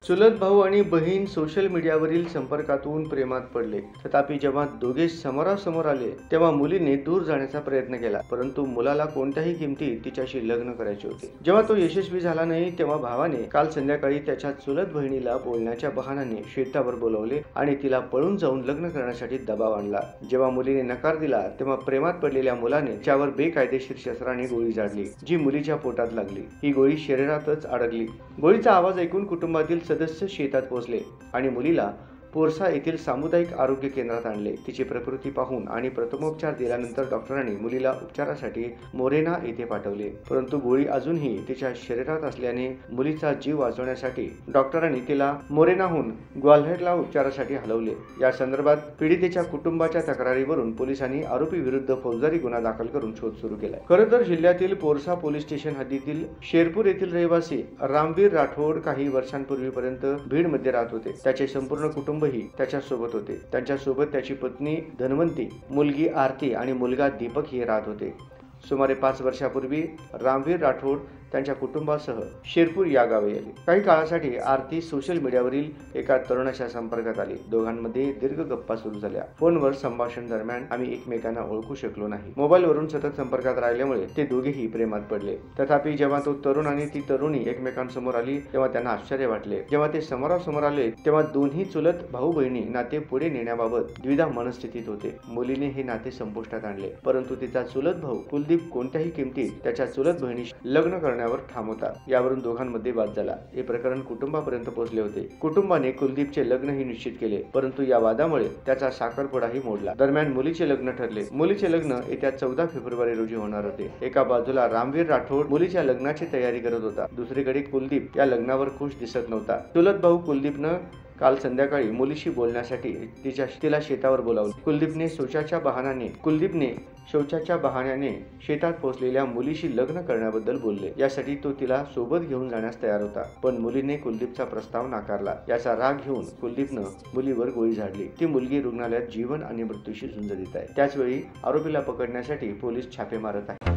चुलत भाऊ आणि बहीण सोशल मीडियावरील संपर्कातून प्रेमात पडले. तथापि जेव्हा दोघे समोरासमोर आले तेव्हा मुलीने दूर जाण्याचा प्रयत्न केला, परंतु मुलाला कोणत्याही किमतीत तिच्याशी लग्न करायचे होते. जेव्हा तो यशस्वी झाला नाही तेव्हा भावाने काल संध्याकाळी त्याच्या चुलत बहिणीला बोलण्याच्या बहाण्याने शेतावर बोलावले आणि तिला पळून जाऊन लग्न करण्यासाठी दबाव आणला. जेव्हा मुलीने नकार दिला तेव्हा प्रेमात पडलेल्या मुलाने त्यावर बेकायदेशीर शस्त्राने गोळी झाडली, जी मुलीच्या पोटात लागली. ही गोळी शरीरातच अडकली. गोळीचा आवाज ऐकून कुटुंबातील सदस्य शेतात पोहोचले आणि मुलीला पोरसा येथील सामुदायिक आरोग्य केंद्रात आणले. तिची प्रकृती पाहून आणि प्रथमोपचार दिल्यानंतर डॉक्टरांनी मुलीला उपचारासाठी मोरेना येथे पाठवले, परंतु गोळी अजूनही तिच्या शरीरात असल्याने मुलीचा जीव वाचवण्यासाठी डॉक्टरांनी तिला मोरेनाहून ग्वाल्हेरला उपचारासाठी हलवले. या संदर्भात पीडितेच्या कुटुंबाच्या तक्रारीवरून पोलिसांनी आरोपी विरुद्ध फौजदारी गुन्हा दाखल करून शोध सुरू केला. खरं तर जिल्ह्यातील पोरसा पोलीस स्टेशन हद्दीतील शेरपूर येथील रहिवासी रामवीर राठोड काही वर्षांपूर्वीपर्यंत बीडमध्ये राहत होते. त्याचे संपूर्ण कुटुंब त्याच्या सोबत होते. त्यांच्या सोबत त्याची पत्नी धनवंती, मुलगी आरती आणि मुलगा दीपक हे राहत होते. सुमारे 5 वर्षापूर्वी रामवीर राठोड त्यांच्या कुटुंबासह शेरपूर या गावी आले. काही काळासाठी आरती सोशल मीडियावरील एका तरुणाच्या संपर्कात आली. दोघांमध्ये दीर्घ गप्पा सुरू झाल्या. फोनवर संभाषण दरम्यान आम्ही एकमेकांना ओळखू शकलो नाही. मोबाईलवरून सतत संपर्कात राहिल्यामुळे ते दोघेही प्रेमात पडले. तथापि जेव्हा तो तरुण आणि ती तरुणी एकमेकांसमोर आली तेव्हा त्यांना आश्चर्य वाटले. जेव्हा ते समोरासमोर आले तेव्हा दोन्ही चुलत भाऊ बहिणी नाते पुढे नेण्याबाबत द्विधा मनस्थितीत होते. मुलीने हे नाते संपुष्टात आणले, परंतु तिचा चुलत भाऊ कुलदीप कोणत्याही किमतीत त्याच्या चुलत बहिणीशी लग्न करण्यावर ठाम होता. यावरून दोघांमध्ये वाद झाला. हे प्रकरण कुटुंबापर्यंत पोहोचले होते. कुटुंबाने कुलदीपचे लग्नही निश्चित केले, परंतु या वादामुळे त्याचा साखरपुडाही मोडला. दरम्यान मुलीचे लग्न ठरले. मुलीचे लग्न येत्या 14 फेब्रुवारी रोजी होणार होते. एका बाजूला रामवीर राठोड मुलीच्या लग्नाची तयारी करत होता, दुसरीकडे कुलदीप या लग्नावर खुश दिसत नव्हता. चुलत भाऊ कुलदीपनं काल संध्याकाळी मुलीशी बोलण्यासाठी तिला शेतावर बोलावले. कुलदीपने शौचाच्या बहाण्याने शेतात पोहोचलेल्या मुलीशी लग्न करण्याबद्दल बोलले. यासाठी तो तिला सोबत घेऊन जाण्यास तयार होता, पण मुलीने कुलदीपचा प्रस्ताव नाकारला. याचा राग घेऊन कुलदीपनं मुलीवर गोळी झाडली. ती मुलगी रुग्णालयात जीवन आणि मृत्यूशी झुंज देत आहे. त्याचवेळी आरोपीला पकडण्यासाठी पोलीस छापे मारत आहेत.